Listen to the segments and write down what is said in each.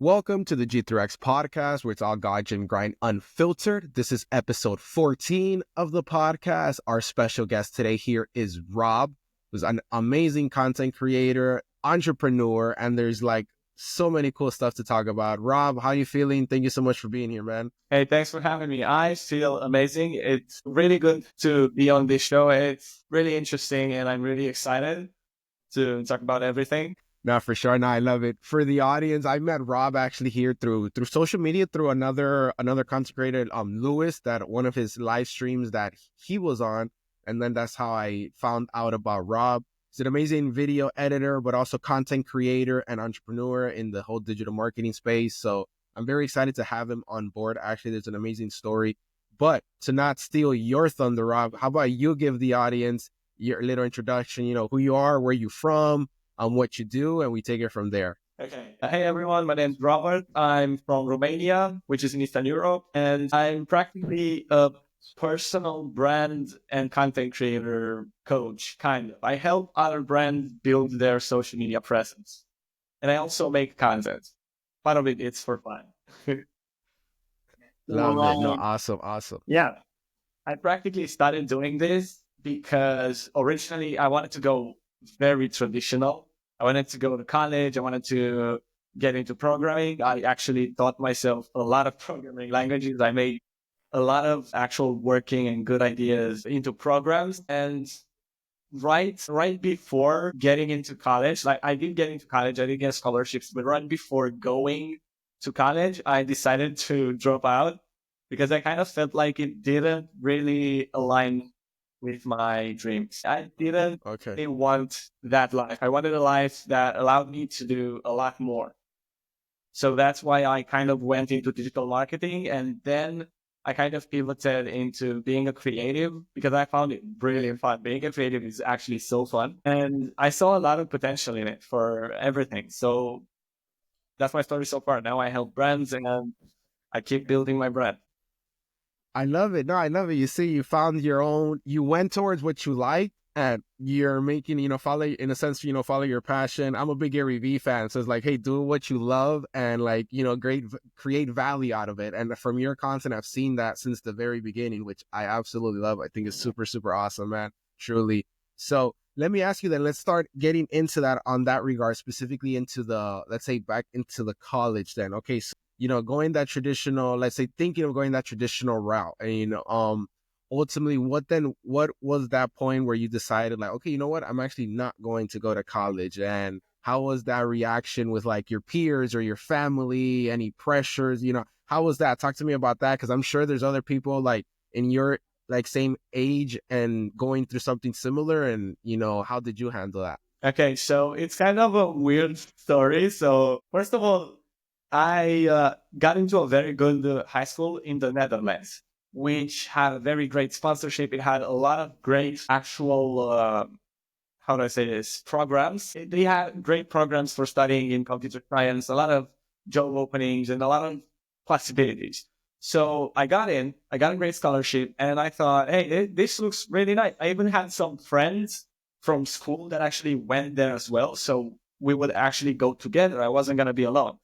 Welcome to the G3X podcast, where it's all godgymgrind unfiltered. This is episode 14 of the podcast. Our special guest today here is Rob, who's an amazing content creator, entrepreneur, and there's like so many cool stuff to talk about. Rob, how you feeling? Thank you so much for being here, man. Hey, thanks for having me. I feel amazing. It's really good to be on this show. It's really interesting, and I'm really excited to talk about everything. No, for sure. No, I love it. For the audience, I met Rob actually here through social media, through another content creator, Lewis, that one of his live streams that he was on, and then that's how I found out about Rob. He's an amazing video editor, but also content creator and entrepreneur in the whole digital marketing space. So I'm very excited to have him on board. Actually, there's an amazing story. But to not steal your thunder, Rob, how about you give the audience your little introduction, who you are, where you're from, what you do, and we take it from there. Okay. Hey, everyone. My name's Robert. I'm from Romania, which is in Eastern Europe, and I'm practically a personal brand and content creator coach, kind of. I help other brands build their social media presence, and I also make content. Part of it's for fun. Love it. No, awesome. Yeah. I practically started doing this because originally I wanted to go very traditional. I wanted to go to college. I wanted to get into programming. I actually taught myself a lot of programming languages. I made a lot of actual working and good ideas into programs. And right before getting into college, like I did get into college, I did get scholarships, but right before going to college, I decided to drop out because I kind of felt like it didn't really align with my dreams. I didn't really want that life. I wanted a life that allowed me to do a lot more. So that's why I kind of went into digital marketing, and then I kind of pivoted into being a creative because I found it really fun. Being a creative is actually so fun. And I saw a lot of potential in it for everything. So that's my story so far. Now I help brands and I keep building my brand. I love it. No, I love it. You see, you found your own, you went towards what you like, and you're making, follow, in a sense, follow your passion. I'm a big Gary Vee fan. So it's like, hey, do what you love and like, create value out of it. And from your content, I've seen that since the very beginning, which I absolutely love. I think it's super, super awesome, man. Truly. So let me ask you then, let's start getting into that on that regard, specifically into let's say back into the college then. Okay. So, going that traditional, let's say thinking of going that traditional route, and, ultimately what was that point where you decided like, okay, you know what, I'm actually not going to go to college? And how was that reaction with like your peers or your family? Any pressures, how was that? Talk to me about that. Cause I'm sure there's other people like in your like same age and going through something similar. And, how did you handle that? Okay. So it's kind of a weird story. So first of all, I got into a very good high school in the Netherlands, which had a very great sponsorship. It had a lot of great actual, how do I say this, programs. They had great programs for studying in computer science, a lot of job openings, and a lot of possibilities. So I got a great scholarship, and I thought, hey, this looks really nice. I even had some friends from school that actually went there as well. So we would actually go together. I wasn't going to be alone.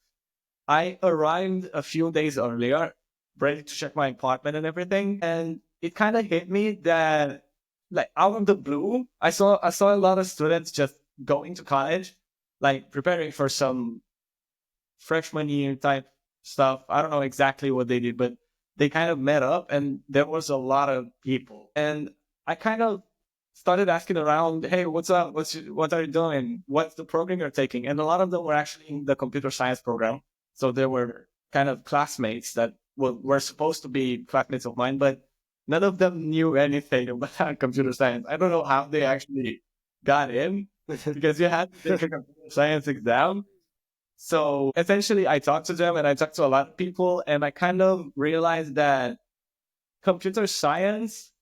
I arrived a few days earlier, ready to check my apartment and everything. And it kind of hit me that, like, out of the blue, I saw a lot of students just going to college, like preparing for some freshman year type stuff. I don't know exactly what they did, but they kind of met up and there was a lot of people. And I kind of started asking around, hey, what's up? What are you doing? What's the program you're taking? And a lot of them were actually in the computer science program. So there were kind of classmates that were supposed to be classmates of mine, but none of them knew anything about computer science. I don't know how they actually got in because you had to take a computer science exam. So essentially I talked to them and I talked to a lot of people, and I kind of realized that computer science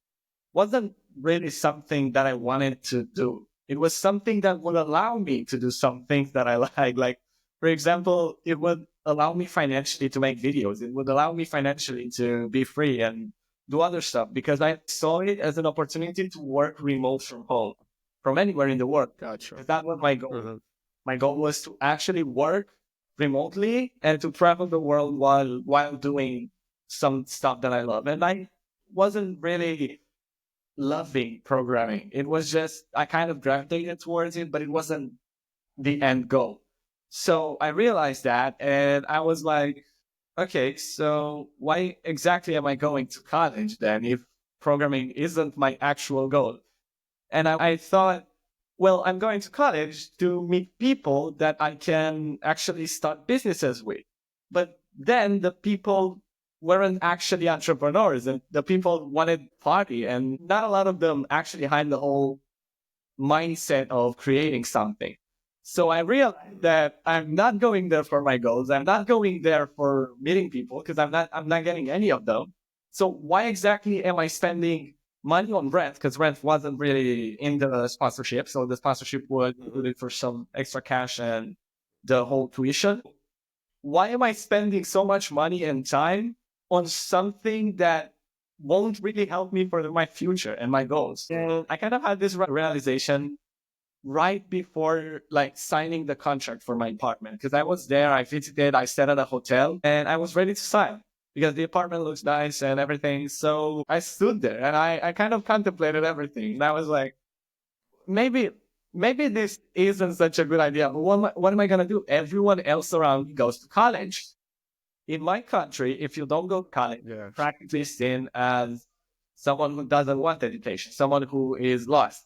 wasn't really something that I wanted to do. It was something that would allow me to do some things that I like. Like, for example, it would allow me financially to make videos. It would allow me financially to be free and do other stuff because I saw it as an opportunity to work remote from home, from anywhere in the world. Gotcha. That was my goal. My goal was to actually work remotely and to travel the world while doing some stuff that I love. And I wasn't really loving programming. It was just I kind of gravitated towards it, but it wasn't the end goal. So I realized that, and I was like, okay, so why exactly am I going to college then if programming isn't my actual goal? And I thought, well, I'm going to college to meet people that I can actually start businesses with. But then the people weren't actually entrepreneurs, and the people wanted party, and not a lot of them actually had the whole mindset of creating something. So I realized that I'm not going there for my goals. I'm not going there for meeting people because I'm not getting any of them. So why exactly am I spending money on rent? Because rent wasn't really in the sponsorship. So the sponsorship would include it for some extra cash and the whole tuition. Why am I spending so much money and time on something that won't really help me for my future and my goals? And I kind of had this realization right before like signing the contract for my apartment, because I was there, I visited, I stayed at a hotel, and I was ready to sign because the apartment looks nice and everything. So I stood there and I kind of contemplated everything. And I was like, maybe maybe this isn't such a good idea. But what am I gonna do? Everyone else around me goes to college. In my country, if you don't go to college, Yeah. you're practically seen as someone who doesn't want education, someone who is lost.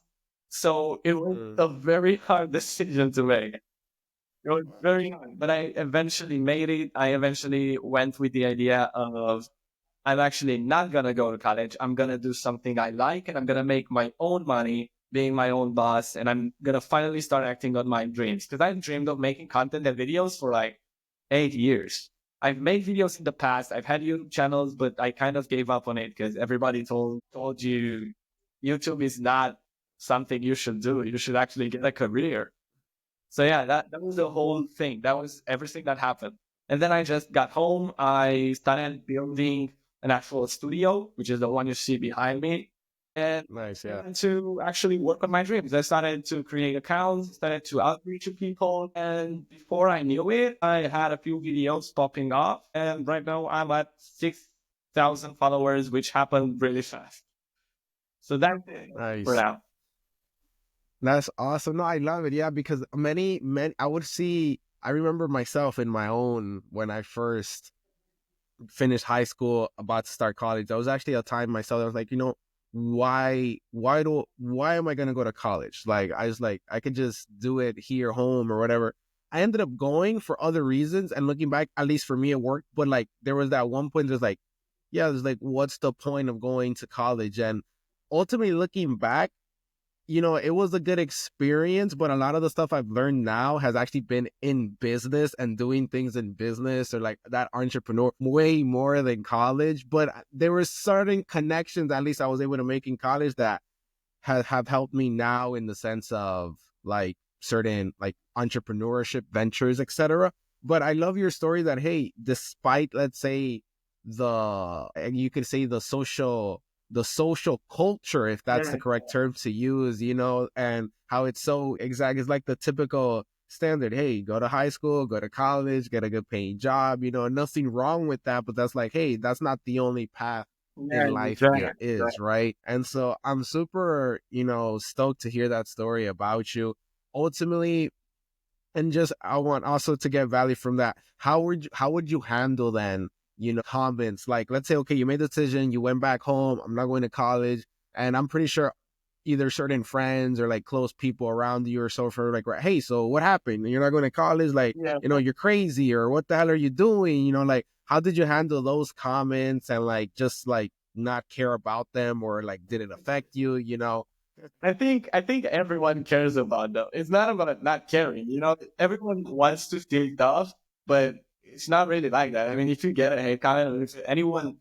So it was a very hard decision to make. It was very hard, but I eventually made it. I eventually went with the idea of I'm actually not going to go to college. I'm going to do something I like, and I'm going to make my own money being my own boss. And I'm going to finally start acting on my dreams, because I've dreamed of making content and videos for like 8 years. I've made videos in the past. I've had YouTube channels, but I kind of gave up on it because everybody told you YouTube is not something you should do. You should actually get a career. So yeah, that was the whole thing. That was everything that happened. And then I just got home. I started building an actual studio, which is the one you see behind me. And Nice, yeah. to actually work on my dreams. I started to create accounts, started to outreach to people. And before I knew it, I had a few videos popping up. And right now I'm at 6,000 followers, which happened really fast. So that's it for Nice. now. That's awesome. No, I love it. Yeah, because many, I would see, I remember myself in my own, when I first finished high school, about to start college. That was actually a time myself, I was like, why am I going to go to college? Like, I was like, I could just do it here, home or whatever. I ended up going for other reasons, and looking back, at least for me, it worked. But like, there was that one point, there's like, yeah, there's like, what's the point of going to college? And ultimately looking back, it was a good experience, but a lot of the stuff I've learned now has actually been in business and doing things in business, or like that entrepreneur, way more than college. But there were certain connections, at least I was able to make in college, that have helped me now in the sense of like certain like entrepreneurship ventures, etc. But I love your story that, hey, despite, let's say, and you could say the social culture, if that's the correct term to use, and how it's so exact. It's like the typical standard. Hey, go to high school, go to college, get a good paying job, nothing wrong with that. But that's like, hey, that's not the only path Yeah, in life exactly. there is, right? And so I'm super, stoked to hear that story about you. Ultimately, and just I want also to get value from that. How would you handle then, comments like, let's say, okay, you made the decision, you went back home, I'm not going to college, and I'm pretty sure either certain friends or like close people around you or so for like, hey, so what happened? You're not going to college? Like, Yeah. you're crazy, or what the hell are you doing? Like, how did you handle those comments, and like just like not care about them, or like did it affect you? I think everyone cares about them. It's not about not caring. Everyone wants to feel tough, but it's not really like that. I mean, if you get a hate comment, if anyone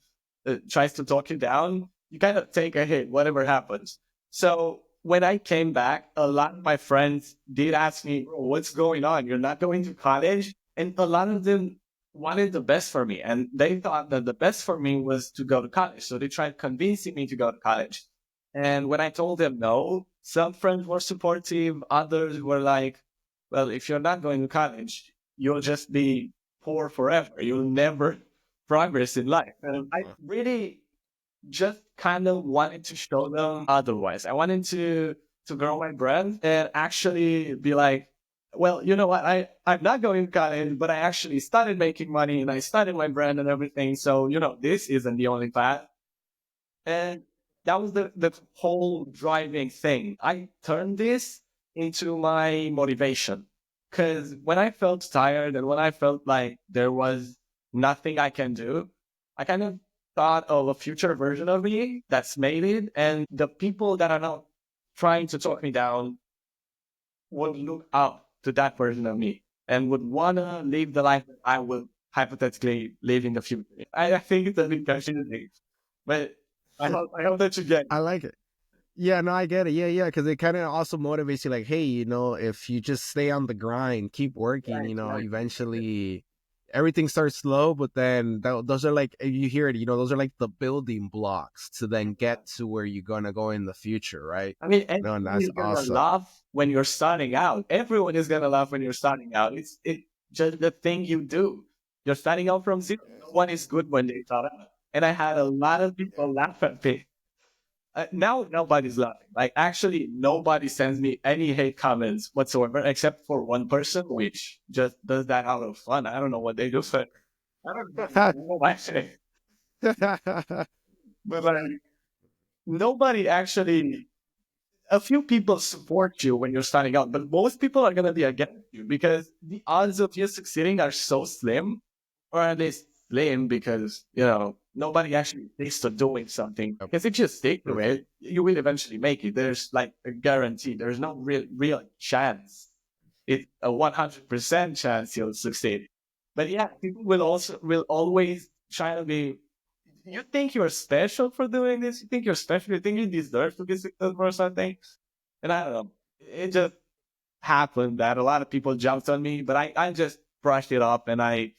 tries to talk you down, you kind of take a hit, whatever happens. So when I came back, a lot of my friends did ask me, "Bro, what's going on? You're not going to college?" And a lot of them wanted the best for me, and they thought that the best for me was to go to college. So they tried convincing me to go to college. And when I told them no, some friends were supportive, others were like, well, if you're not going to college, you'll just be poor forever. You'll never progress in life. And I really just kind of wanted to show them otherwise. I wanted to grow my brand and actually be like, well, you know what? I'm not going to college, but I actually started making money and I started my brand and everything. So, this isn't the only path. And that was the whole driving thing. I turned this into my motivation. Because when I felt tired and when I felt like there was nothing I can do, I kind of thought of a future version of me that's made it. And the people that are not trying to talk me down would look up to that version of me and would want to live the life that I would hypothetically live in the future. I think it's a bit confusing, but I hope that you get. I like it. Yeah, no, I get it. Yeah, because it kind of also motivates you. Like, hey, if you just stay on the grind, keep working, Right. eventually everything starts slow, but then those are like, you hear it, those are like the building blocks to then get to where you're gonna go in the future, right? I mean, No, and everyone that's is gonna awesome. laugh when you're starting out. Everyone is gonna laugh when you're starting out. It's just the thing you do. You're starting out from zero. No one is good when they start out. And I had a lot of people laugh at me. Now nobody's laughing. Like actually, nobody sends me any hate comments whatsoever, except for one person, which just does that out of fun. I don't know what they do, but I don't know why. But like, nobody actually. A few people support you when you're starting out, but most people are gonna be against you because the odds of you succeeding are so slim, or at least slim because nobody actually sticks to doing something. Because if you stick to it, you will eventually make it. There's like a guarantee. There's no real chance. It's a 100% chance you'll succeed. But yeah, people will always try to be. You think you're special for doing this? You think you're special? You think you deserve to be successful or something? And I don't know. It just happened that a lot of people jumped on me, but I just brushed it up and I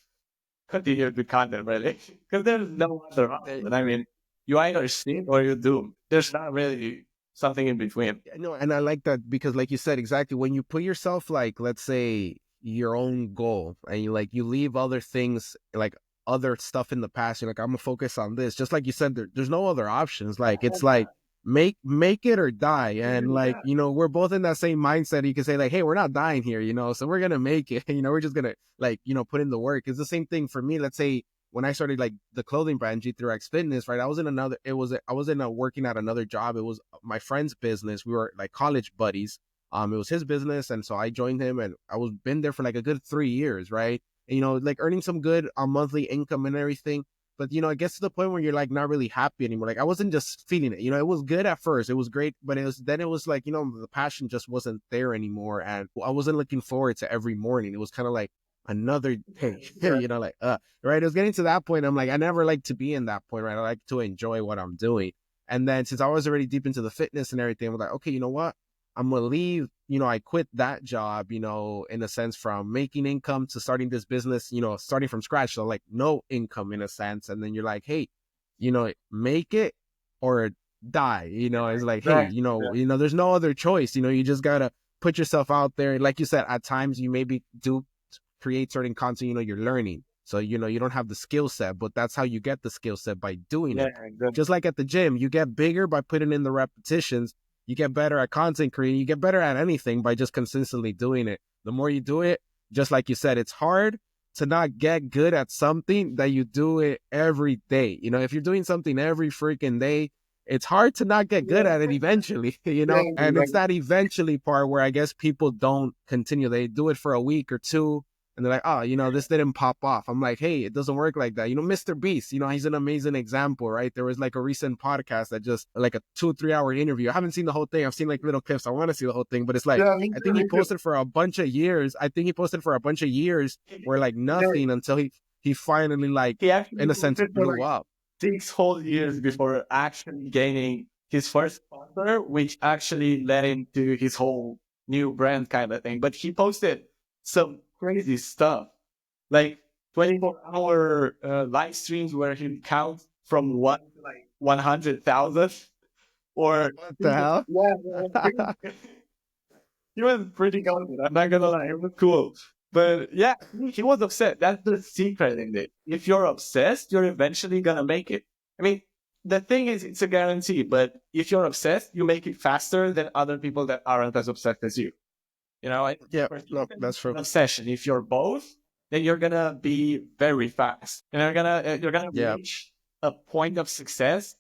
continued with content really. Because there's no other option. I mean, you either sit or you do. There's not really something in between. No, and I like that because, like you said, exactly when you put yourself, like, let's say, your own goal, and you leave other things, like other stuff in the past. You're like, I'm gonna focus on this. Just like you said, there's no other options. Like, it's like make it or die, and like, we're both in that same mindset. You can say like, hey, we're not dying here, so we're gonna make it. We're just gonna like, put in the work. It's the same thing for me. Let's say when I started like the clothing brand G3X Fitness, right? I was in a working at another job. It was my friend's business. We were like college buddies. It was his business, and so I joined him, and I was been there for like a good 3 years, right? And, like earning some good monthly income and everything. But it gets to the point where you're like not really happy anymore. Like I wasn't just feeling it. It was good at first. It was great, but it was like, the passion just wasn't there anymore, and I wasn't looking forward to every morning. It was kind of like another day, like right. It was getting to that point. I'm like, I never like to be in that point, right? I like to enjoy what I'm doing. And then since I was already deep into the fitness and everything, I was like, okay, you know what? I'm gonna leave. I quit that job, in a sense, from making income to starting this business, starting from scratch. So like no income in a sense. And then you're like, hey, make it or die. It's like, hey, Right. there's no other choice. You just gotta put yourself out there. Like you said, at times you maybe do create certain content, you're learning. So, you don't have the skill set, but that's how you get the skill set, by doing Yeah, it. exactly. Just like at the gym, you get bigger by putting in the repetitions. You get better at content creating. You get better at anything by just consistently doing it. The more you do it, just like you said, it's hard to not get good at something that you do it every day. If you're doing something every freaking day, it's hard to not get good Yeah, at it eventually, yeah, and it's exactly. that eventually part where I guess people don't continue. They do it for a week or two, and they're like, oh, this didn't pop off. I'm like, hey, it doesn't work like that. Mr. Beast, he's an amazing example, right? There was like a recent podcast that just like a 2 or 3 hour interview. I haven't seen the whole thing. I've seen like little clips. I want to see the whole thing, but it's like, Yeah, me I too, think he me too. posted for a bunch of years. Where like Yeah, nothing until he finally, like, he actually in a sense, posted for blew like up. 6 whole years before actually gaining his first sponsor, which actually led him to his whole new brand kind of thing. But he posted some crazy stuff, like 24-hour live streams where he counts from 100,000 or What the hell? yeah, he was pretty confident. I'm not gonna lie, it was cool. But yeah, he was upset. That's the secret in it. If you're obsessed, you're eventually gonna make it. I mean, the thing is, it's a guarantee. But if you're obsessed, you make it faster than other people that aren't as obsessed as you. You know, Yeah, no, that's true. an obsession. If you're both, then you're gonna be very fast, and you're gonna Yeah, reach a point of success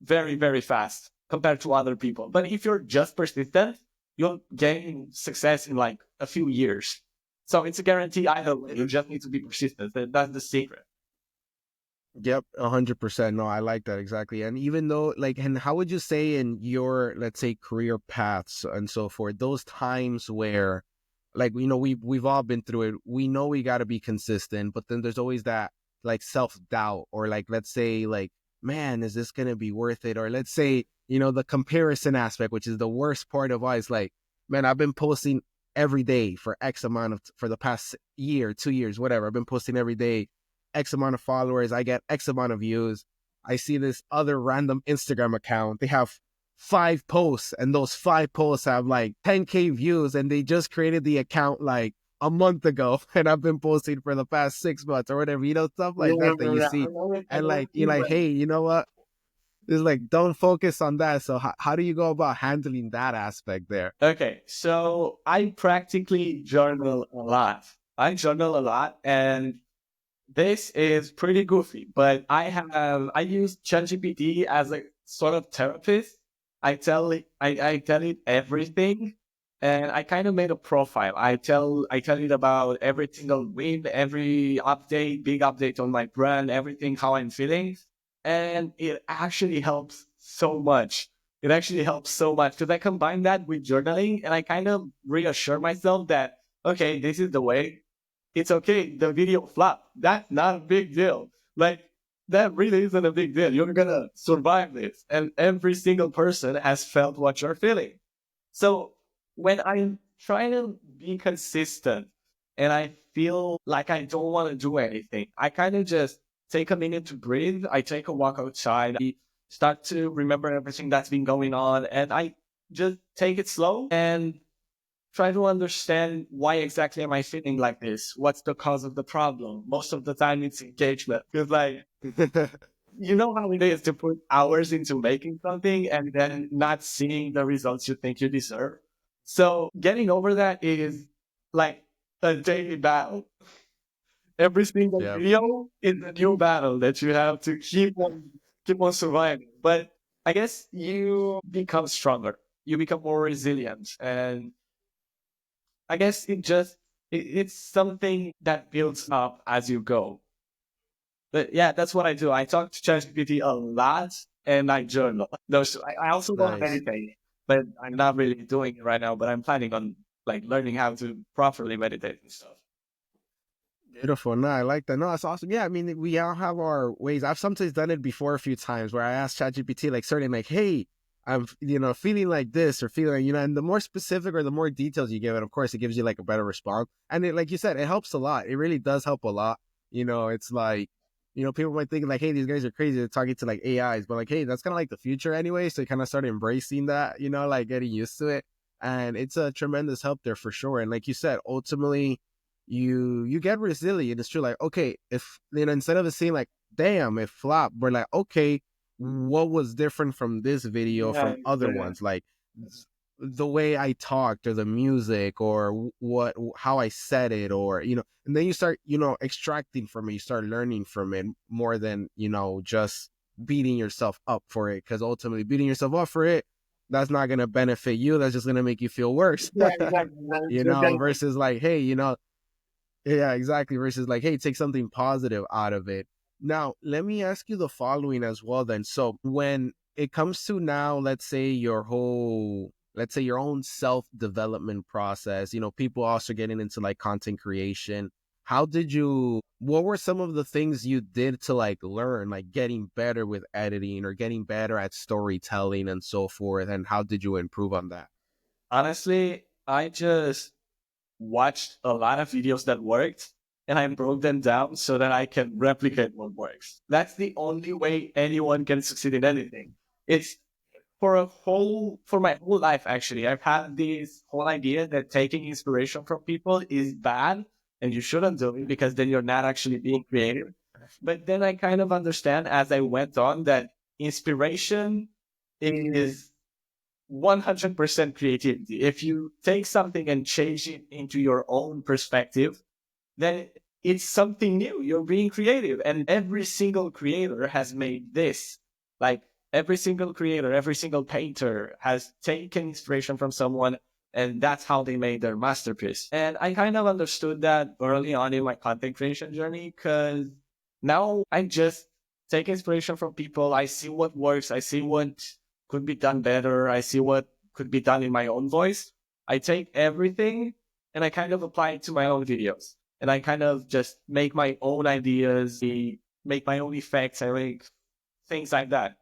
very, very fast compared to other people. But if you're just persistent, you'll gain success in like a few years. So it's a guarantee either way. You just need to be persistent. That's the secret. yep, 100%. No, I like that exactly. And even though, like, and how would you say in your, let's say, career paths and so forth, those times where, like, we've all been through it. We know we got to be consistent, but then there's always that like self doubt, or like, let's say, like, man, is this gonna be worth it? Or let's say, the comparison aspect, which is the worst part of why, is like, man, I've been posting every day for X amount of for the past year, 2 years, whatever. I've been posting every day, X amount of followers. I get X amount of views. I see this other random Instagram account. They have 5 posts, and those 5 posts have like 10K views, and they just created the account like a month ago, and I've been posting for the past 6 months or whatever, stuff like that you see. And like, you're like, hey, you know what? It's like, don't focus on that. So how do you go about handling that aspect there? Okay, so I practically journal a lot. I journal a lot, and this is pretty goofy, but I use ChatGPT as a sort of therapist. I tell it everything, and I kind of made a profile. I tell it about every single win, every update, big update on my brand, everything, how I'm feeling, and it actually helps so much. It actually helps so much because I combine that with journaling, and I kind of reassure myself that okay, this is the way. It's okay. The video flop. That's not a big deal. Like, that really isn't a big deal. You're gonna survive this. And every single person has felt what you're feeling. So when I'm trying to be consistent and I feel like I don't want to do anything, I kind of just take a minute to breathe. I take a walk outside. I start to remember everything that's been going on, and I just take it slow and try to understand why exactly am I feeling like this? What's the cause of the problem? Most of the time it's engagement. Because like, you know how it is to put hours into making something and then not seeing the results you think you deserve. So getting over that is like a daily battle. Every single Yeah. video is a new battle that you have to keep on surviving. But I guess you become stronger. You become more resilient, and I guess it's something that builds up as you go. But yeah, that's what I do. I talk to ChatGPT a lot, and I journal. Those I also don't Nice. meditate, but I'm not really doing it right now. But I'm planning on like learning how to properly meditate and stuff. Beautiful. No, I like that. No, that's awesome. Yeah, I mean, we all have our ways. I've sometimes done it before a few times where I asked ChatGPT like certain like, hey, I'm feeling like this or feeling, and the more specific or the more details you give it, of course, it gives you like a better response. And it, like you said, it helps a lot. It really does help a lot. It's like, people might think like, hey, these guys are crazy. They're talking to like AIs, but like, hey, that's kind of like the future anyway. So you kind of start embracing that, like getting used to it. And it's a tremendous help there for sure. And like you said, ultimately, you get resilient. It's true. Like, okay, if instead of it saying like, damn, it flopped, we're like, okay, what was different from this video Yeah, from other yeah. ones? Like the way I talked or the music or how I said it, or and then you start extracting from it. You start learning from it more than just beating yourself up for it, because ultimately beating yourself up for it, that's not going to benefit you. That's just going to make you feel worse. Yeah, exactly. Exactly. Versus like, hey, yeah, exactly. Versus like, hey, take something positive out of it. Now, let me ask you the following as well then. So when it comes to now, let's say your own self-development process, people also getting into like content creation. What were some of the things you did to like learn, like getting better with editing or getting better at storytelling and so forth? And how did you improve on that? Honestly, I just watched a lot of videos that worked and I broke them down so that I can replicate what works. That's the only way anyone can succeed in anything. It's for my whole life, actually. I've had this whole idea that taking inspiration from people is bad and you shouldn't do it because then you're not actually being creative. But then I kind of understand as I went on that inspiration is 100% creativity. If you take something and change it into your own perspective, then it's something new. You're being creative. And every single creator has made this. Like every single creator, every single painter has taken inspiration from someone, and that's how they made their masterpiece. And I kind of understood that early on in my content creation journey, because now I just take inspiration from people. I see what works. I see what could be done better. I see what could be done in my own voice. I take everything and I kind of apply it to my own videos. And I kind of just make my own ideas, make my own effects. I make things like that,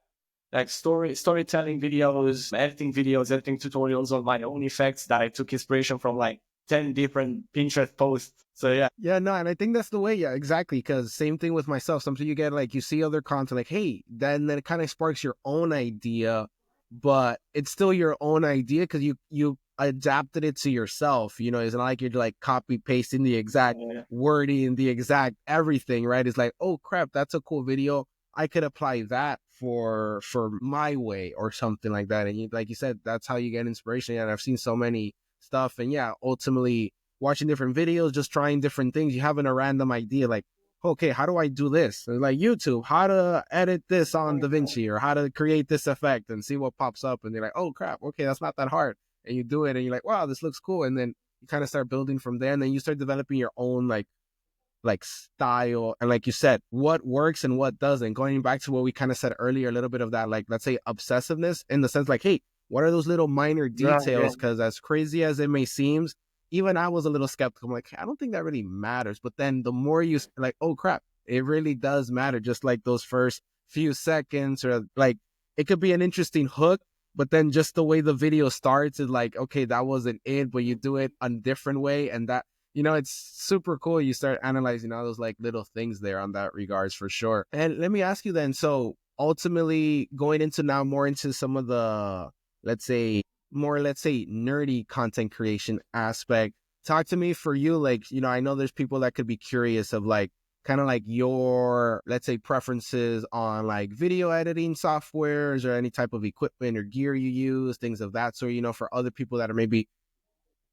like storytelling videos, editing tutorials on my own effects that I took inspiration from like 10 different Pinterest posts. So yeah. Yeah, no, and I think that's the way. Yeah, exactly. Because same thing with myself. Sometimes you get like, you see other content like, hey, then it kind of sparks your own idea, but it's still your own idea because you adapted it to yourself. You know, it's not like you're like copy pasting the exact wording, the exact everything, right? It's like, oh crap, that's a cool video. I could apply that for my way or something like that. And you, like you said, that's how you get inspiration. And I've seen so many stuff, and yeah, ultimately watching different videos, just trying different things. You having a random idea like, okay, how do I do this? And like YouTube, how to edit this on DaVinci, or how to create this effect, and see what pops up. And they're like, oh crap, okay, that's not that hard. And you do it and you're like, wow, this looks cool. And then you kind of start building from there. And then you start developing your own like style, and like you said, what works and what doesn't. Going back to what we kind of said earlier, a little bit of that, like, let's say obsessiveness, in the sense like, hey, what are those little minor details? Because as crazy as it may seem, even I was a little skeptical. I'm like, I don't think that really matters. But then the more you like, oh crap, it really does matter. Just like those first few seconds, or like it could be an interesting hook, but then just the way the video starts is like, okay, that wasn't it, but you do it a different way. And that, you know, it's super cool. You start analyzing all those like little things there on that regards, for sure. And let me ask you then, so ultimately going into now more into some of the, let's say nerdy content creation aspect, talk to me for you, like, you know, I know there's people that could be curious of like, kind of like your, let's say, preferences on like video editing softwares, or any type of equipment or gear you use, things of that sort, you know, for other people that are maybe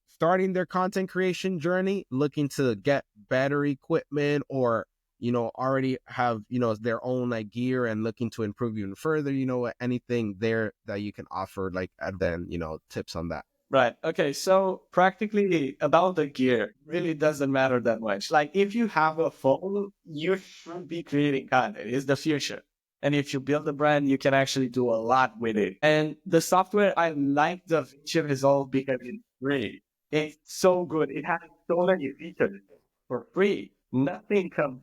starting their content creation journey, looking to get better equipment, or, you know, already have, you know, their own like gear and looking to improve even further, you know, anything there that you can offer, like, and then, you know, tips on that. Right. Okay. So practically about the gear really doesn't matter that much. Like if you have a phone, you should be creating content. It's the future. And if you build a brand, you can actually do a lot with it. And the software, I like the DaVinci Resolve because it's free. It's so good. It has so many features for free. Nothing comes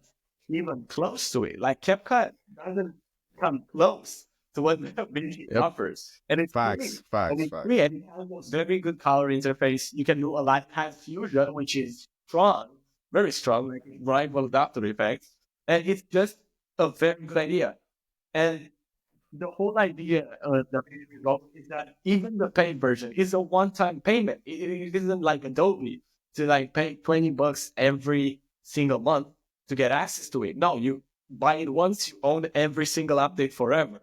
even close to it. Like CapCut doesn't come close to what DaVinci offers. And it's free. And it's free. And it has a very good color interface. You can do a lot. It has Fusion, which is strong, very strong, like rival After Effects. And it's just a very good idea. And the whole idea of the result is that even the paid version is a one-time payment. It isn't like Adobe to like pay $20 every single month to get access to it. No, you buy it once, you own every single update forever.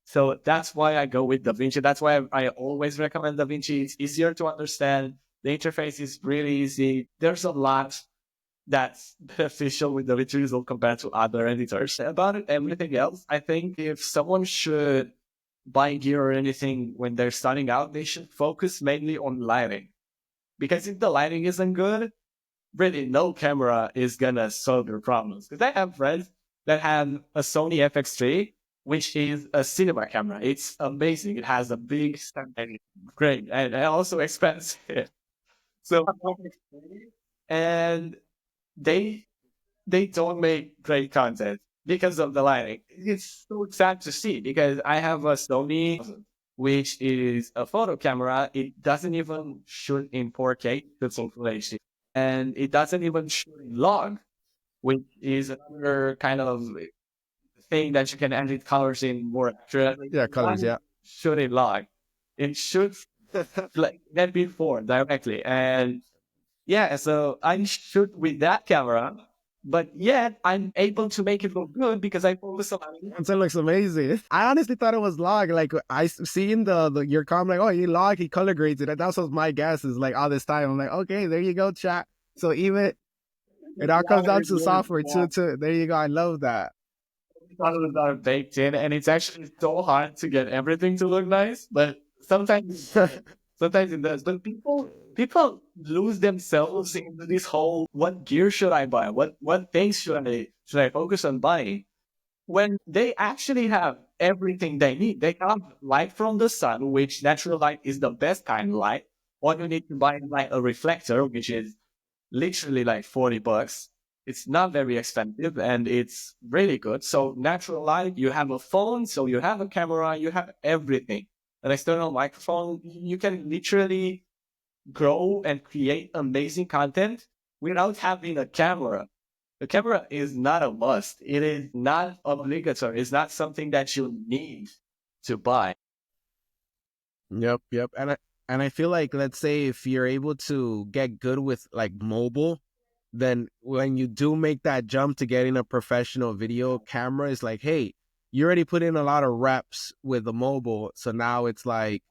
So that's why I go with DaVinci. That's why I always recommend DaVinci. It's easier to understand. The interface is really easy. There's a lot that's beneficial with DaVinci Resolve compared to other editors. About it, everything else, I think if someone should buy gear or anything when they're starting out, they should focus mainly on lighting. Because if the lighting isn't good, really no camera is gonna solve your problems. Because I have friends that have a Sony FX3, which is a cinema camera. It's amazing. It has a big stand, great, and also expensive. So, and they don't make great content because of the lighting. It's so sad to see because I have a Sony, which is a photo camera. It doesn't even shoot in 4K, it's in Full HD, and it doesn't even shoot in log, which is another kind of thing that you can edit colors in more accurately. Yeah, colors, yeah. Shoot in log. It shoots like that before directly, and Yeah, so I shoot with that camera, but yet I'm able to make it look good because I focus on. It looks amazing. I honestly thought it was log. Like seeing the your comment, like, oh, he log, he color grades it. That was my guess. Is like all this time. I'm like, okay, there you go, chat. So even it all comes down to software too. There you go. I love that. Colors are baked in, and it's actually so hard to get everything to look nice. But sometimes, sometimes it does. But people lose themselves into this whole: what gear should I buy? What things should I focus on buying? When they actually have everything they need. They have light from the sun, which natural light is the best kind of light. All you need to buy is like a reflector, which is literally like $40. It's not very expensive and it's really good. So natural light, you have a phone, so you have a camera, you have everything. An external microphone, you can literally grow and create amazing content without having a camera. The camera is not a must. It is not obligatory. It's not something that you need to buy. Yep. And I feel like, let's say if you're able to get good with like mobile, then when you do make that jump to getting a professional video camera, it's like, hey, you already put in a lot of reps with the mobile, so now it's like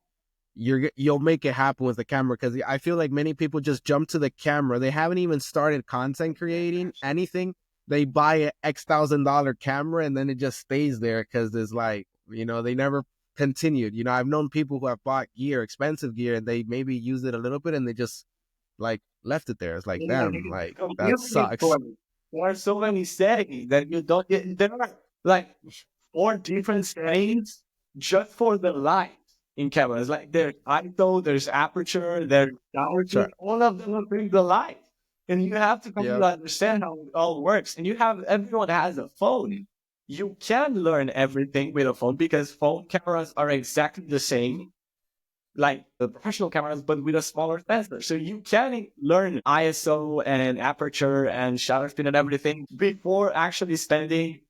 you'll make it happen with the camera. Because I feel like many people just jump to the camera. They haven't even started content creating anything. They buy an $X thousand camera and then it just stays there because it's like, they never continued. I've known people who have bought gear, expensive gear, and they maybe used it a little bit and they just like left it there. It's like, damn, like that sucks. There are so many settings that you don't get. There are like 4 different settings just for the light in cameras. Like there's ISO, there's aperture, there's power, Sure. all of them bring the light. And you have to come to understand how it all works. And everyone has a phone. You can learn everything with a phone because phone cameras are exactly the same like the professional cameras, but with a smaller sensor. So you can learn ISO and aperture and shutter speed and everything before actually spending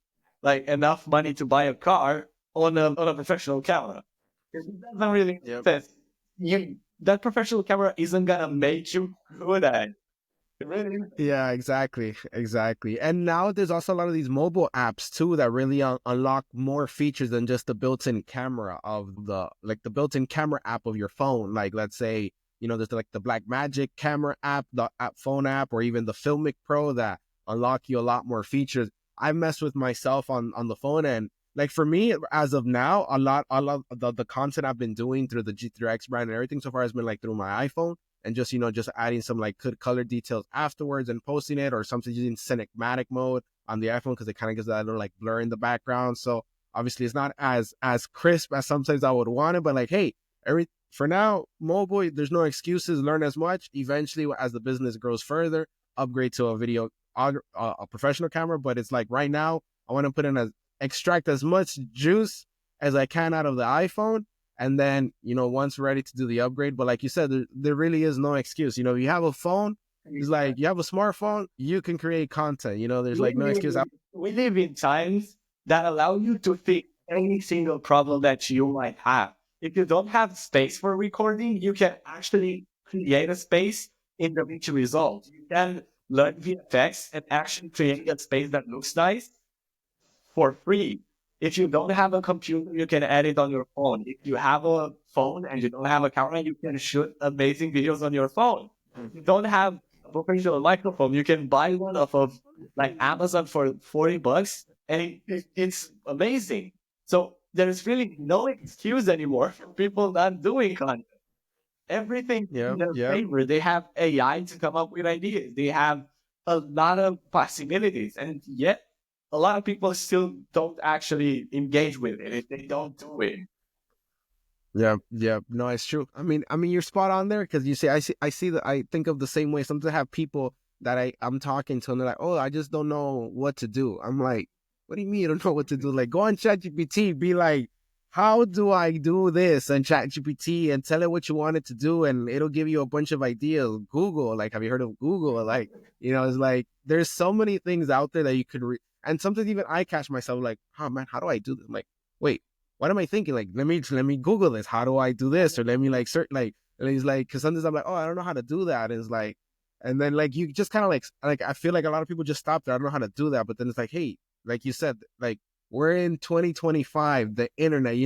like enough money to buy a car on a professional camera. It doesn't really make sense. That professional camera isn't gonna make you good at it. Really? Yeah, exactly. And now there's also a lot of these mobile apps too that really unlock more features than just the built-in camera of the built-in camera app of your phone. Like, let's say, there's like the Black Magic camera app, the phone app, or even the Filmic Pro that unlock you a lot more features. I messed with myself on the phone, and like for me, as of now, a lot of the content I've been doing through the G3X brand and everything so far has been like through my iPhone. And just, just adding some like good color details afterwards and posting it, or something using cinematic mode on the iPhone because it kind of gives that little like blur in the background. So obviously it's not as crisp as sometimes I would want it, but like, hey, for now, mobile, there's no excuses. Learn as much. Eventually, as the business grows further, upgrade to a professional camera. But it's like right now, I want to extract as much juice as I can out of the iPhone. And then, once we're ready to do the upgrade, but like you said, there really is no excuse. You have a phone, it's like you have a smartphone, you can create content. There's like no excuse. We live in times that allow you to fix any single problem that you might have. If you don't have space for recording, you can actually create a space in the which result. You can learn VFX and actually create a space that looks nice for free. If you don't have a computer, you can edit on your phone. If you have a phone and you don't have a camera, you can shoot amazing videos on your phone. If you don't have a professional microphone, you can buy one off of like Amazon for $40 and it's amazing. So there's really no excuse anymore for people not doing content. Everything in their favor. They have AI to come up with ideas. They have a lot of possibilities. And yet a lot of people still don't actually engage with it. They don't do it. Yeah. No, it's true. I mean, you're spot on there because I see that. I think of the same way. Sometimes I have people that I'm talking to and they're like, oh, I just don't know what to do. I'm like, what do you mean you don't know what to do? Like, go on ChatGPT, be like, how do I do this? And ChatGPT and tell it what you want it to do. And it'll give you a bunch of ideas. Google, like, have you heard of Google? Like, it's like, there's so many things out there that you could and sometimes even I catch myself like, oh man, how do I do this? I'm like, wait, what am I thinking? Like, let me Google this. How do I do this? Or let me like search, like, and he's like, because sometimes I'm like, oh, I don't know how to do that. And it's like, And then like you just kind of like I feel like a lot of people just stop there. I don't know how to do that, but then it's like, hey, like you said, like we're in 2025, the internet,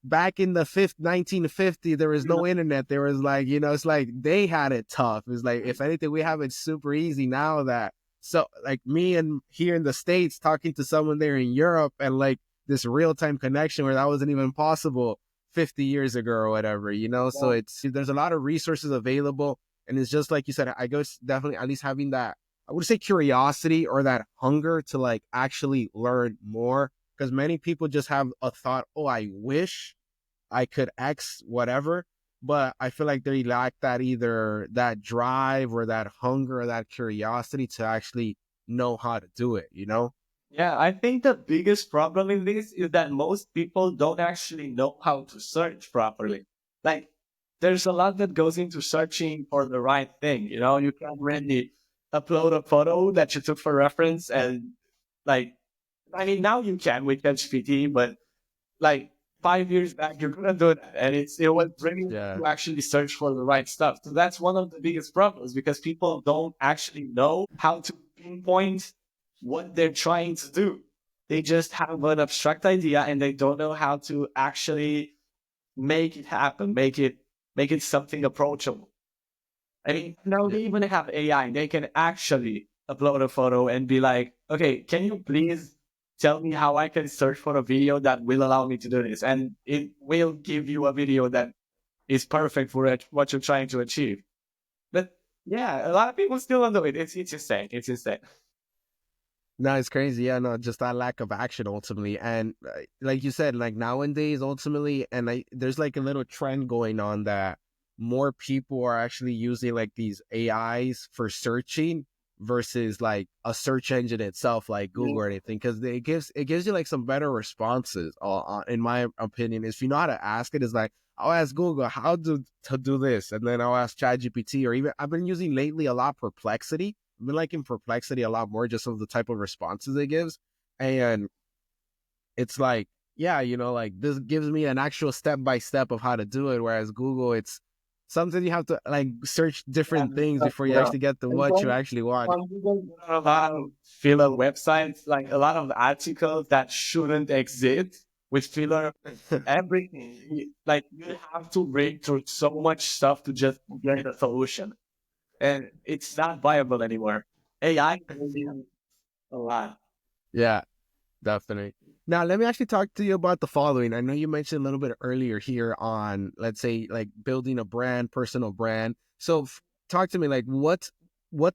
back in the 1950, there was no internet. There was like, it's like they had it tough. It's like, if anything, we have it super easy now that, so like me and here in the States talking to someone there in Europe and like this real time connection where that wasn't even possible 50 years ago or whatever, So there's a lot of resources available. And it's just like you said, I guess definitely at least having that, I would say curiosity or that hunger to like actually learn more. Because many people just have a thought, oh, I wish I could X whatever. But I feel like they lack that either that drive or that hunger or that curiosity to actually know how to do it, Yeah, I think the biggest problem in this is that most people don't actually know how to search properly. Like, there's a lot that goes into searching for the right thing. You can't really upload a photo that you took for reference and, like, I mean, now you can with ChatGPT, but like 5 years back, you couldn't do that. And it was really Yeah. to actually search for the right stuff. So that's one of the biggest problems because people don't actually know how to pinpoint what they're trying to do. They just have an abstract idea and they don't know how to actually make it happen, make it something approachable. I mean, now they even have AI. They can actually upload a photo and be like, okay, can you please tell me how I can search for a video that will allow me to do this? And it will give you a video that is perfect for it, what you're trying to achieve. But yeah, a lot of people still don't do it. It's insane. It's insane. No, it's crazy. Yeah, no, just that lack of action ultimately. And like you said, like nowadays, ultimately, and there's like a little trend going on that more people are actually using like these AIs for searching versus like a search engine itself, like Google or anything, because it gives you like some better responses. In my opinion, if you know how to ask it, is like I'll ask Google how to do this, and then I'll ask ChatGPT, or even I've been using lately a lot Perplexity. I've been liking Perplexity a lot more just of the type of responses it gives. And it's like, yeah, like this gives me an actual step by step of how to do it. Whereas Google, it's something you have to like search different things before you actually get to what you actually want. On Google, there are a lot of filler websites, like a lot of articles that shouldn't exist with filler everything. Like you have to read through so much stuff to just get a solution. And it's not viable anymore. AI can do a lot. Yeah, definitely. Now, let me actually talk to you about the following. I know you mentioned a little bit earlier here on, let's say, like building a brand, personal brand. So, talk to me, like, what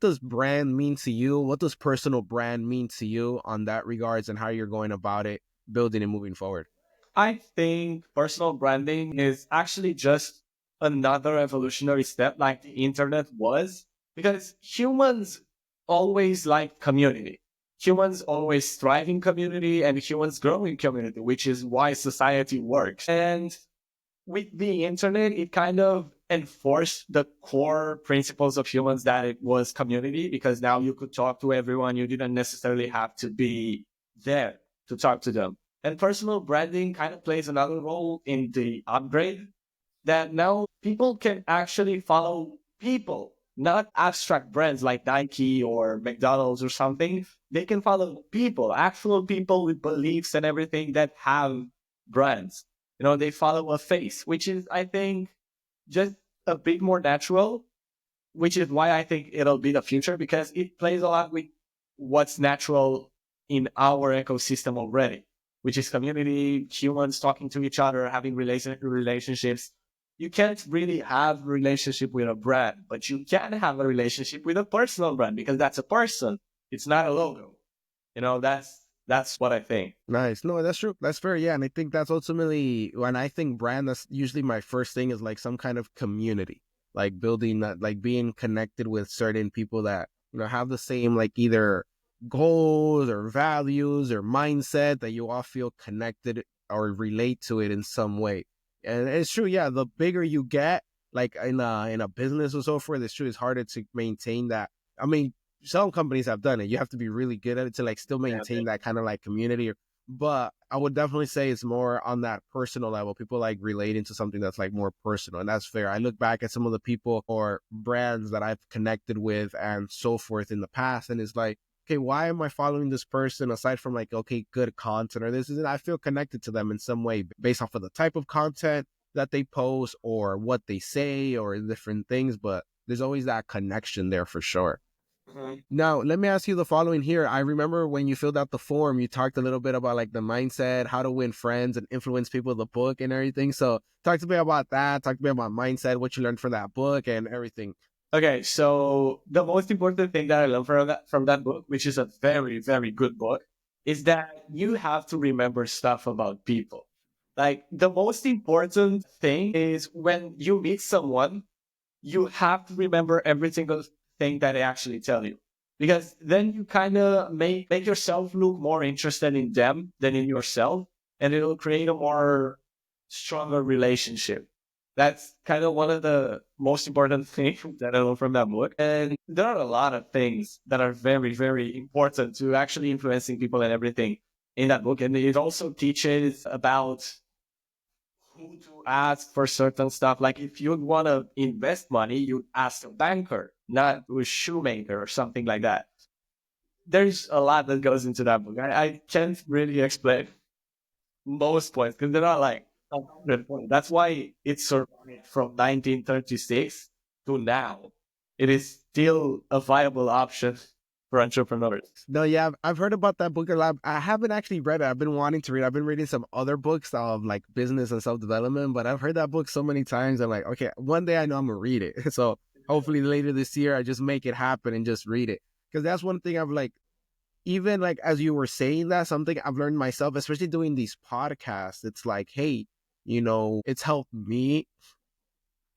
does brand mean to you? What does personal brand mean to you on that regards, and how you're going about it, building and moving forward? I think personal branding is actually just another evolutionary step like the internet was, because humans always like community. Humans always thrive in community and humans grow in community, which is why society works. And with the internet, it kind of enforced the core principles of humans that it was community, because now you could talk to everyone. You didn't necessarily have to be there to talk to them. And personal branding kind of plays another role in the upgrade, that now people can actually follow people, not abstract brands like Nike or McDonald's or something. They can follow people, actual people with beliefs and everything that have brands. They follow a face, which is, I think, just a bit more natural, which is why I think it'll be the future, because it plays a lot with what's natural in our ecosystem already, which is community, humans talking to each other, having relationships. You can't really have a relationship with a brand, but you can have a relationship with a personal brand, because that's a person. It's not a logo. That's what I think. Nice. No, that's true. That's fair. Yeah. And I think that's ultimately when I think brand, that's usually my first thing is like some kind of community, like building that, like being connected with certain people that, have the same, like either goals or values or mindset that you all feel connected or relate to it in some way. And it's true. Yeah. The bigger you get, like in a business or so forth, it's true. It's harder to maintain that. I mean, some companies have done it. You have to be really good at it to like still maintain that kind of like community but I would definitely say it's more on that personal level. People like relating to something that's like more personal, and that's fair. I look back at some of the people or brands that I've connected with and so forth in the past, and it's like, okay, why am I following this person aside from like, okay, good content or this is it? I feel connected to them in some way based off of the type of content that they post or what they say or different things, but there's always that connection there for sure. Now, let me ask you the following here. I remember when you filled out the form, you talked a little bit about like the mindset, how to win friends and influence people, the book and everything. So talk to me about that. Talk to me about mindset, what you learned from that book and everything. Okay, so the most important thing that I learned from that book, which is a very, very good book, is that you have to remember stuff about people. Like the most important thing is when you meet someone, you have to remember every single thing that they actually tell you. Because then you kind of make yourself look more interested in them than in yourself, and it'll create a more stronger relationship. That's kind of one of the most important things that I learned from that book. And there are a lot of things that are very, very important to actually influencing people and everything in that book. And it also teaches about who to ask for certain stuff. Like if you want to invest money, you ask a banker, not a shoemaker or something like that. There's a lot that goes into that book. I can't really explain most points because they're not like 100 points. That's why it survived from 1936 to now. It is still a viable option for entrepreneurs. No, yeah, I've heard about that book a lot. I haven't actually read it. I've been wanting to read. I've been reading some other books of like business and self development, but I've heard that book so many times. I'm like, okay, one day I know I'm gonna read it. So hopefully later this year I just make it happen and just read it. Because that's one thing I've like, even like as you were saying that, something I've learned myself, especially doing these podcasts. It's like, hey, it's helped me,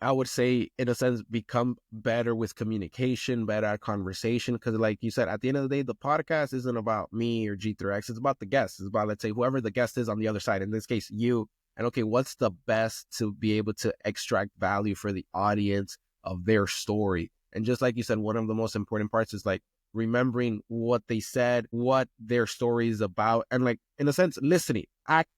I would say, in a sense, become better with communication, better at conversation. Because, like you said, at the end of the day, the podcast isn't about me or G3X. It's about the guest. It's about, let's say, whoever the guest is on the other side. In this case, you. And okay, what's the best to be able to extract value for the audience of their story? And just like you said, one of the most important parts is like remembering what they said, what their story is about, and like in a sense, listening,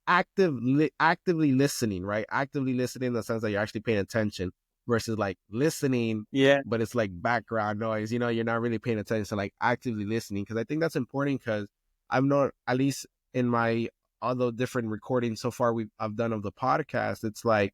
actively listening, right? Actively listening in the sense that you're actually paying attention versus like listening, Yeah. but it's like background noise. You're not really paying attention to like actively listening, because I think that's important. Because I've known, at least in my other different recordings so far I've done of the podcast, it's like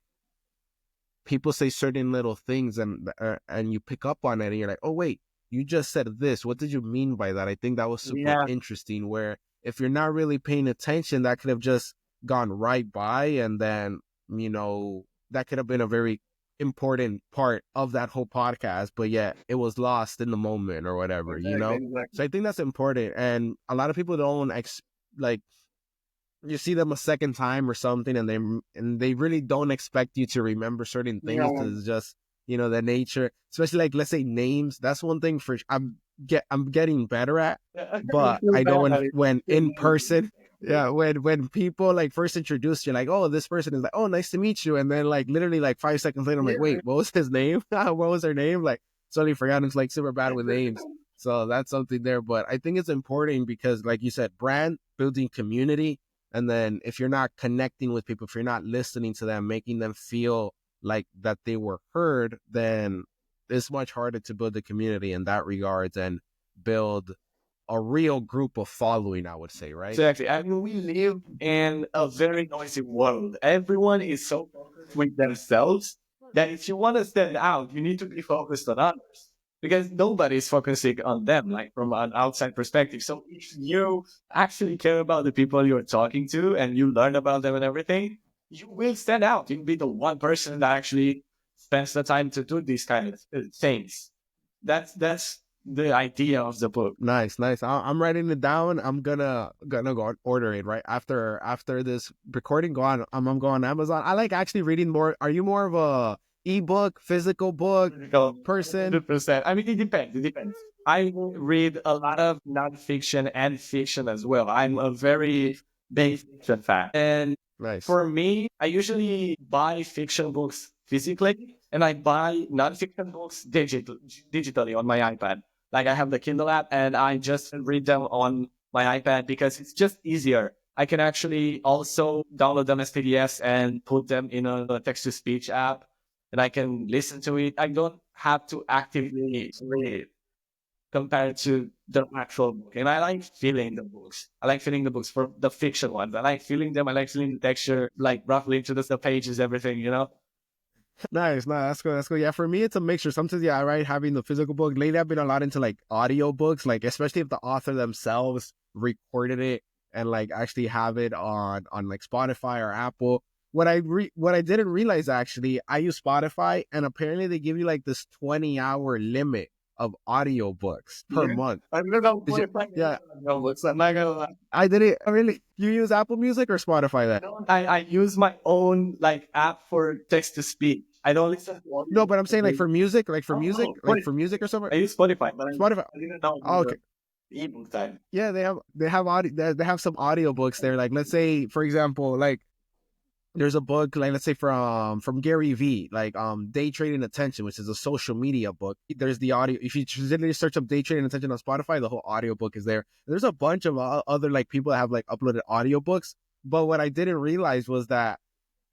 people say certain little things and you pick up on it and you're like, oh wait, you just said this. What did you mean by that? I think that was super interesting, where if you're not really paying attention, that could have just gone right by. And then, that could have been a very important part of that whole podcast, but yet it was lost in the moment or whatever, Exactly. So I think that's important. And a lot of people don't like, you see them a second time or something, and they really don't expect you to remember certain things, because it's just the nature, especially like, let's say, names. That's one thing I'm getting better at, but I know when in person, yeah, when people like first introduce you, like, oh, this person is like, oh, nice to meet you, and then like literally like 5 seconds later, I'm like, wait, what was his name? What was her name? Like, totally forgot. It's like super bad with names. So that's something there. But I think it's important because, like you said, brand building community. And then if you're not connecting with people, if you're not listening to them, making them feel like that they were heard, then it's much harder to build a community in that regards and build a real group of following, I would say, right? Exactly. I mean, we live in a very noisy world. Everyone is so focused with themselves that if you want to stand out, you need to be focused on others, because nobody's focusing on them, like from an outside perspective. So if you actually care about the people you're talking to and you learn about them and everything, you will stand out. You'll be the one person that actually spends the time to do these kind of things. That's the idea of the book. Nice. I'm writing it down. I'm gonna go order it right after this recording. I'm going on Amazon. I like actually reading more. Are you more of a ebook, physical book person? 100%. I mean, it depends. It depends. I read a lot of nonfiction and fiction as well. I'm a very big fiction fan. And Nice. for me, I usually buy fiction books physically and I buy nonfiction books digitally on my iPad. Like I have the Kindle app and I just read them on my iPad because it's just easier. I can actually also download them as PDFs and put them in a text-to-speech app, and I can listen to it. I don't have to actively read compared to the actual book. And I like feeling the books. I like feeling the books for the fiction ones. I like feeling them. I like feeling the texture, like roughly to the pages, everything, you know? Nice, nice. That's cool. That's cool. Yeah, for me, it's a mixture. Sometimes, yeah, I write having the physical book. Lately, I've been a lot into like audio books, like especially if the author themselves recorded it and like actually have it on like Spotify or Apple. What I didn't realize actually, I use Spotify, and apparently they give you like this 20-hour limit of audio books per Yeah. month. I don't know Did you, what yeah, books. I'm not gonna lie. I did it. Really, you use Apple Music or Spotify then? No, I use my own like app for text to speech. I don't listen to No, audio. but I'm saying like for music, like for Oh, music, no, like for music or something. I use Spotify, but Spotify. I didn't know Oh, okay. the ebook time. Yeah, they have audio, they have some audiobooks there. Like let's say, for example, like there's a book like let's say from Gary V, like Day Trading Attention, which is a social media book. There's the audio. If you literally search up Day Trading Attention on Spotify, the whole audiobook is there. There's a bunch of other like people that have like uploaded audiobooks. But what I didn't realize was that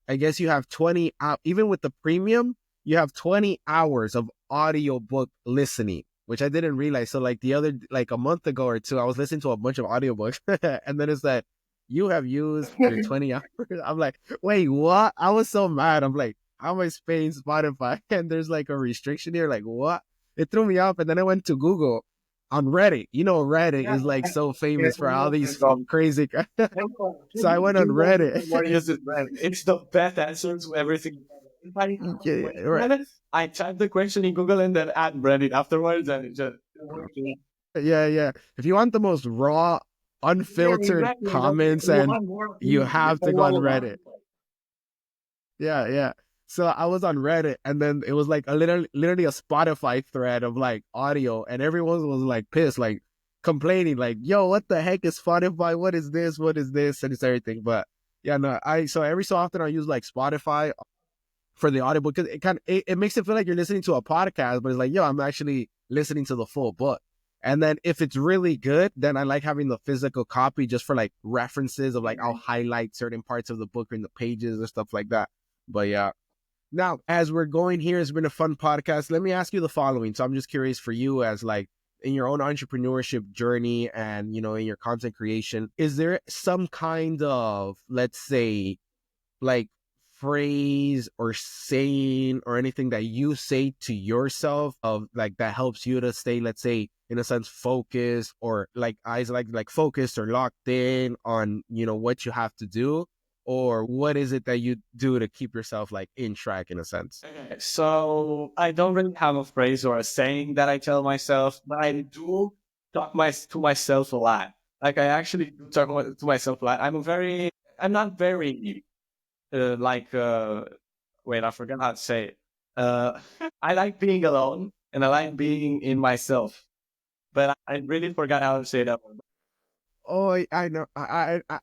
I guess you have 20 even with the premium, you have 20 hours of audiobook listening, which I didn't realize. So like the other like a month ago or two, I was listening to a bunch of audiobooks and then it's that you have used your 20 hours. I'm like, wait, what? I was so mad. I'm like, how am I paying Spotify? And there's like a restriction here. Like, what? It threw me off. And then I went to Google on Reddit. You know, Reddit is like so famous for all these crazy. So I went on Reddit. It's the best answer to everything. Yeah, right. I typed the question in Google and then add Reddit afterwards, and it just Yeah, yeah. If you want the most raw, unfiltered comments, and you have to go on Reddit. Yeah, yeah. So I was on Reddit, and then it was like a literally a Spotify thread of like audio, and everyone was like pissed, like complaining, like, "Yo, what the heck is Spotify? What is this? What is this?" And it's everything. But yeah, no, so every so often I use like Spotify for the audiobook because it makes it feel like you're listening to a podcast, but it's like, yo, I'm actually listening to the full book. And then if it's really good, then I like having the physical copy just for like references of like I'll highlight certain parts of the book in the pages or stuff like that. But yeah. Now, as we're going here, it's been a fun podcast. Let me ask you the following. So I'm just curious for you as like in your own entrepreneurship journey and, you know, in your content creation, is there some kind of, let's say, like phrase or saying or anything that you say to yourself of like that helps you to stay, let's say, in a sense, focused or like eyes like focused or locked in on, you know, what you have to do? Or what is it that you do to keep yourself like in track in a sense? Okay, so I don't really have a phrase or a saying that I tell myself, but I do talk to myself a lot. Like I actually do talk to myself a lot. I'm not very like wait, I forgot how to say it. Uh, I like being alone and I like being in myself, but I really forgot how to say that one. Oh, I know.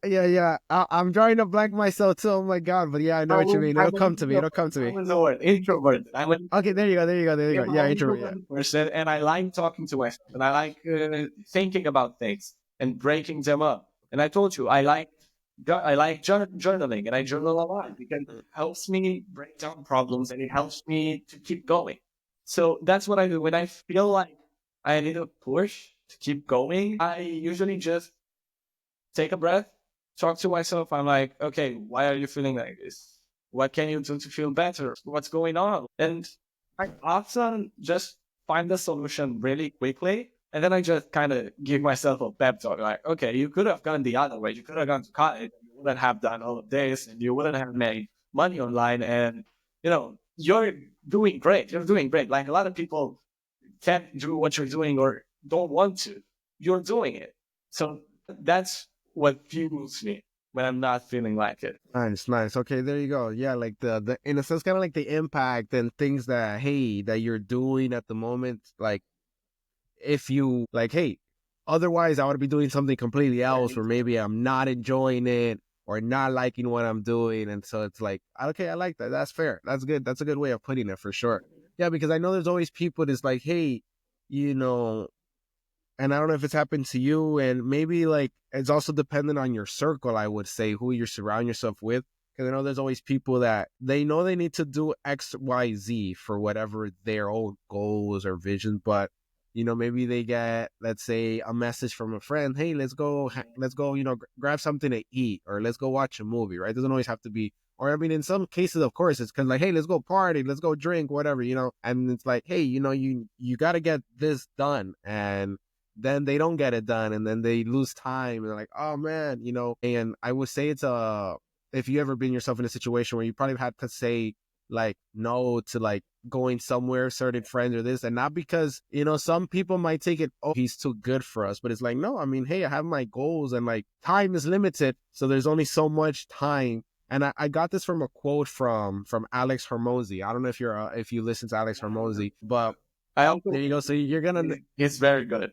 Yeah, yeah. I'm drawing a blank myself too. Oh my God. But yeah, I know what you mean. It'll come to me. It'll come to I me. was the word introvert. I'm an Okay, there you go. There you go. There you go. Yeah, introvert. Yeah. person, and I like talking to myself, and I like thinking about things and breaking them up. And I told you, I like journaling, and I journal a lot because it helps me break down problems, and it helps me to keep going. So that's what I do when I feel like I need a push to keep going. I usually just take a breath, talk to myself. I'm like, okay, why are you feeling like this? What can you do to feel better? What's going on? And I often just find the solution really quickly. And then I just kind of give myself a pep talk like, okay, you could have gone the other way. You could have gone to college. You wouldn't have done all of this and you wouldn't have made money online. And, you know, you're doing great. You're doing great. Like a lot of people can't do what you're doing or don't want to. You're doing it. So that's what fuels me when I'm not feeling like it. Nice, nice. Okay, there you go. Yeah, like the in a sense, kind of like the impact and things that hey that you're doing at the moment. Like if you like, hey, otherwise I would be doing something completely else, or maybe I'm not enjoying it or not liking what I'm doing, and so it's like, okay, I like that. That's fair. That's good. That's a good way of putting it for sure. Yeah, because I know there's always people that's like, hey, you know, and I don't know if it's happened to you, and maybe like it's also dependent on your circle, I would say, who you surround yourself with. Because I know there's always people that they know they need to do X, Y, Z for whatever their own goals or visions, but maybe they get, let's say, a message from a friend, hey, let's go, grab something to eat, or let's go watch a movie, right? It doesn't always have to be, or I mean, in some cases, of course, it's because like, hey, let's go party, let's go drink, whatever, and it's like, hey, you got to get this done, and then they don't get it done, and then they lose time, and they're like, oh man, and I would say it's if you ever been yourself in a situation where you probably had to say like no to like going somewhere, certain friends or this, and not because, some people might take it, oh, he's too good for us, but it's like, no, I mean, hey, I have my goals, and like time is limited. So there's only so much time. And I got this from a quote from Alex Hormozy. I don't know if you listen to Alex Hormozy, but I also, there you go. So you're gonna, it's very good.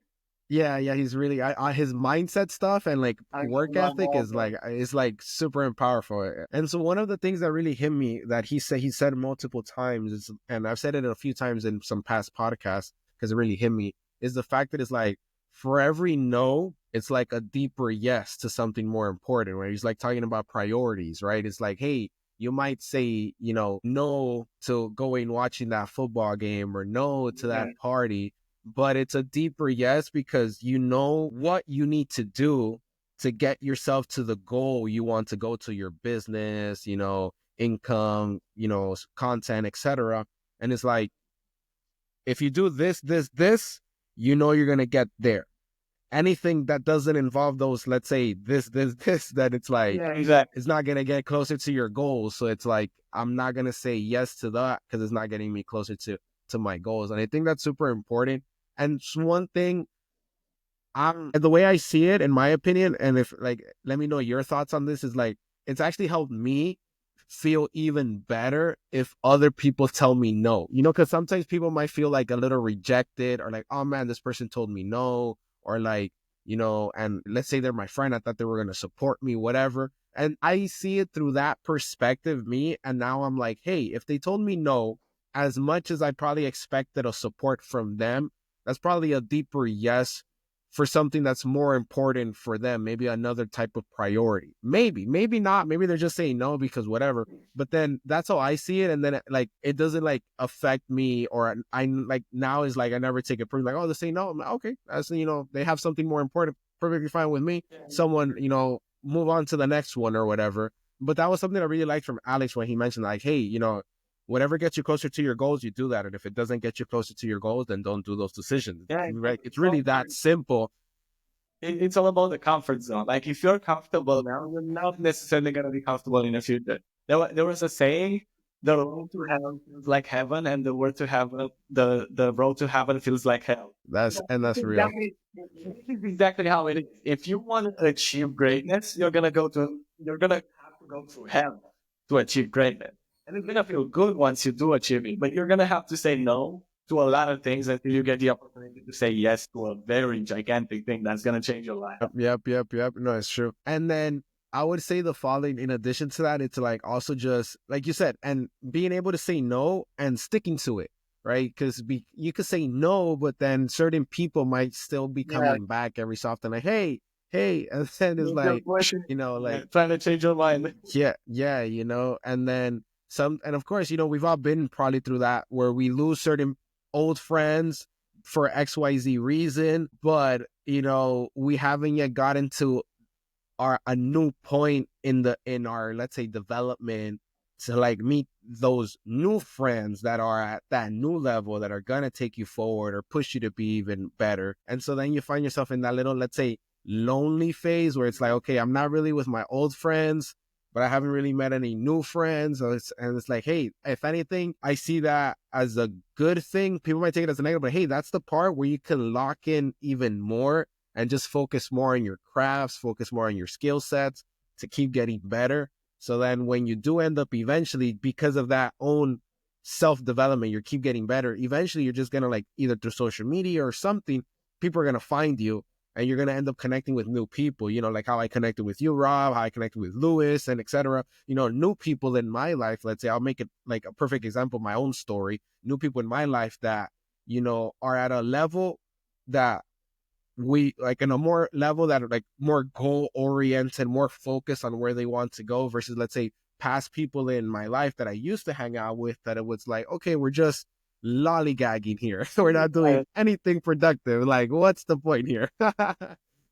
yeah, he's really his mindset stuff and like work ethic is like super powerful. And so one of the things that really hit me that he said multiple times is, and I've said it a few times in some past podcasts because it really hit me, is the fact that it's like for every no, it's like a deeper yes to something more important, right? He's like talking about priorities, right? It's like, hey, you might say, no to going watching that football game, or no to that party, but it's a deeper yes because you know what you need to do to get yourself to the goal you want to go to, your business, income, content, etc. And it's like, if you do this, you're going to get there. Anything that doesn't involve those, let's say this, then it's like, Yeah, exactly. it's not going to get closer to your goals. So it's like, I'm not going to say yes to that because it's not getting me closer to my goals. And I think that's super important. And one thing, the way I see it, in my opinion, and if like, let me know your thoughts on this, is like, it's actually helped me feel even better if other people tell me no, because sometimes people might feel like a little rejected, or like, oh man, this person told me no, or like, and let's say they're my friend, I thought they were going to support me, whatever. And I see it through that perspective, and now I'm like, hey, if they told me no, as much as I probably expected a support from them, that's probably a deeper yes for something that's more important for them, maybe another type of priority. Maybe not. Maybe they're just saying no because whatever. But then that's how I see it. And then like, it doesn't like affect me, or I like now is like, I never take it personally. Like, oh, they say no. I'm like, okay, that's, they have something more important. Perfectly fine with me. Someone, move on to the next one or whatever. But that was something I really liked from Alex when he mentioned like, hey, whatever gets you closer to your goals, you do that. And if it doesn't get you closer to your goals, then don't do those decisions. Yeah, right? It's really that simple. it's all about the comfort zone. Like if you're comfortable now, you're not necessarily going to be comfortable in the future. There was a saying: the road to heaven feels like heaven, and the road to heaven, the road to heaven feels like hell. That's real. This is exactly how it is. If you want to achieve greatness, you're gonna have to go through hell to achieve greatness. And it's gonna feel good once you do achieve it, but you're gonna have to say no to a lot of things until you get the opportunity to say yes to a very gigantic thing that's gonna change your life. Yep. No, it's true. And then I would say the following, in addition to that, it's like also just like you said, and being able to say no and sticking to it, right? Because you could say no, but then certain people might still be coming back every so often, like, hey, and then it's like, like trying to change your mind. yeah, and then and of course, we've all been probably through that where we lose certain old friends for XYZ reason, but we haven't yet gotten to a new point in our, let's say, development to like meet those new friends that are at that new level that are gonna take you forward or push you to be even better. And so then you find yourself in that little, let's say, lonely phase where it's like, okay, I'm not really with my old friends, but I haven't really met any new friends. And it's like, hey, if anything, I see that as a good thing. People might take it as a negative, but hey, that's the part where you can lock in even more and just focus more on your crafts, focus more on your skill sets to keep getting better. So then when you do end up eventually, because of that own self-development, you keep getting better. Eventually, you're just going to like either through social media or something, people are going to find you and you're going to end up connecting with new people, like how I connected with you, Rob, how I connected with Lewis, and etc. New people in my life, let's say, I'll make it like a perfect example of my own story. New people in my life that, are at a level that we like in a more level that are like more goal oriented, more focused on where they want to go versus let's say past people in my life that I used to hang out with that it was like, okay, we're just lollygagging here. We're not doing anything productive. Like, what's the point here?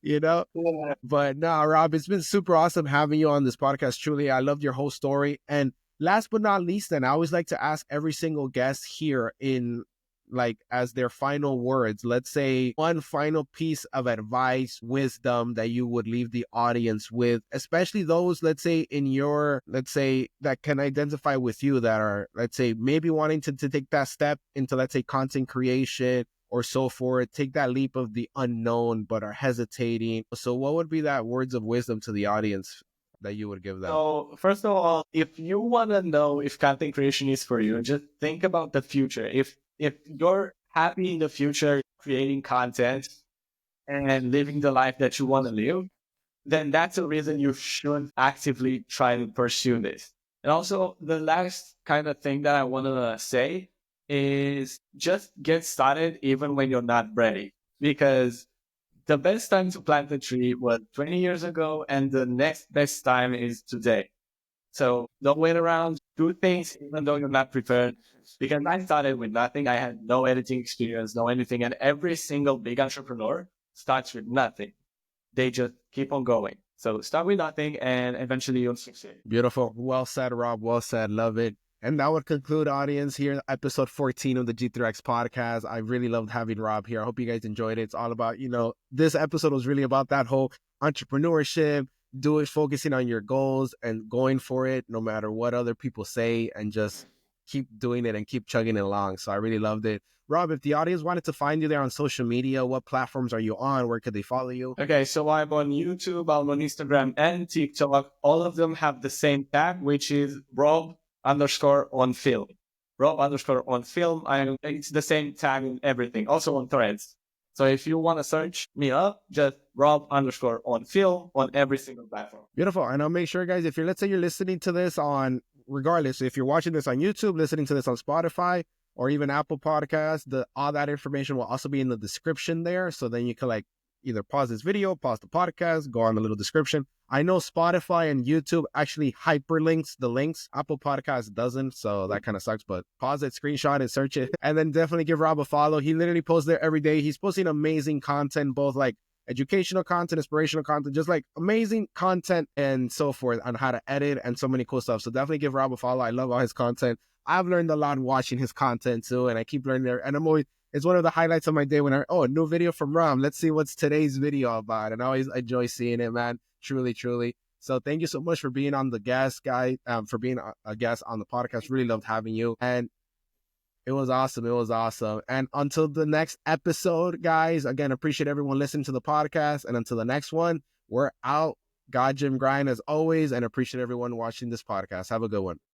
You know? Yeah. But no, Rob, it's been super awesome having you on this podcast. Truly, I loved your whole story. And last but not least, then I always like to ask every single guest here in like as their final words, let's say one final piece of advice, wisdom that you would leave the audience with, especially those, let's say in your, let's say that can identify with you that are, let's say maybe wanting to take that step into, let's say content creation or so forth, take that leap of the unknown, but are hesitating. So what would be that words of wisdom to the audience that you would give them? So first of all, if you want to know if content creation is for you, just think about the future. If you're happy in the future creating content and living the life that you want to live, then that's a reason you should actively try to pursue this. And also the last kind of thing that I want to say is just get started even when you're not ready, because the best time to plant a tree was 20 years ago, and the next best time is today. So don't wait around, do things even though you're not prepared. Because I started with nothing. I had no editing experience, no anything. And every single big entrepreneur starts with nothing. They just keep on going. So start with nothing and eventually you'll succeed. Beautiful. Well said, Rob. Well said. Love it. And that would conclude, audience, here, episode 14 of the G3X podcast. I really loved having Rob here. I hope you guys enjoyed it. It's all about, this episode was really about that whole entrepreneurship, focusing on your goals and going for it, no matter what other people say, and just keep doing it and keep chugging it along. So I really loved it. Rob, if the audience wanted to find you there on social media, what platforms are you on? Where could they follow you? Okay, so I'm on YouTube, I'm on Instagram and TikTok. All of them have the same tag, which is Rob_on_film. Rob_on_film. It's the same tag in everything. Also on Threads. So if you want to search me up, just Rob_on_film on every single platform. Beautiful. And I'll make sure, guys, if let's say you're listening to this on, regardless, if you're watching this on YouTube, listening to this on Spotify, or even Apple Podcasts, all that information will also be in the description there. So then you can like either pause this video, pause the podcast, go on the little description. I know Spotify and YouTube actually hyperlinks the links. Apple Podcasts doesn't, so that kind of sucks, but pause it, screenshot it, search it, and then definitely give Rob a follow. He literally posts there every day. He's posting amazing content, both like educational content, inspirational content, just like amazing content and so forth on how to edit and so many cool stuff. So definitely give Rob a follow. I love all his content. I've learned a lot watching his content too, and I keep learning there. And I'm always, it's one of the highlights of my day when a new video from Rob. Let's see what's today's video about. And I always enjoy seeing it, man. Truly, truly. So thank you so much for being on the guest, guy, for being a guest on the podcast. Really loved having you. And it was awesome. It was awesome. And until the next episode, guys, again, appreciate everyone listening to the podcast. And until the next one, we're out. God, Gym Grind as always, and appreciate everyone watching this podcast. Have a good one.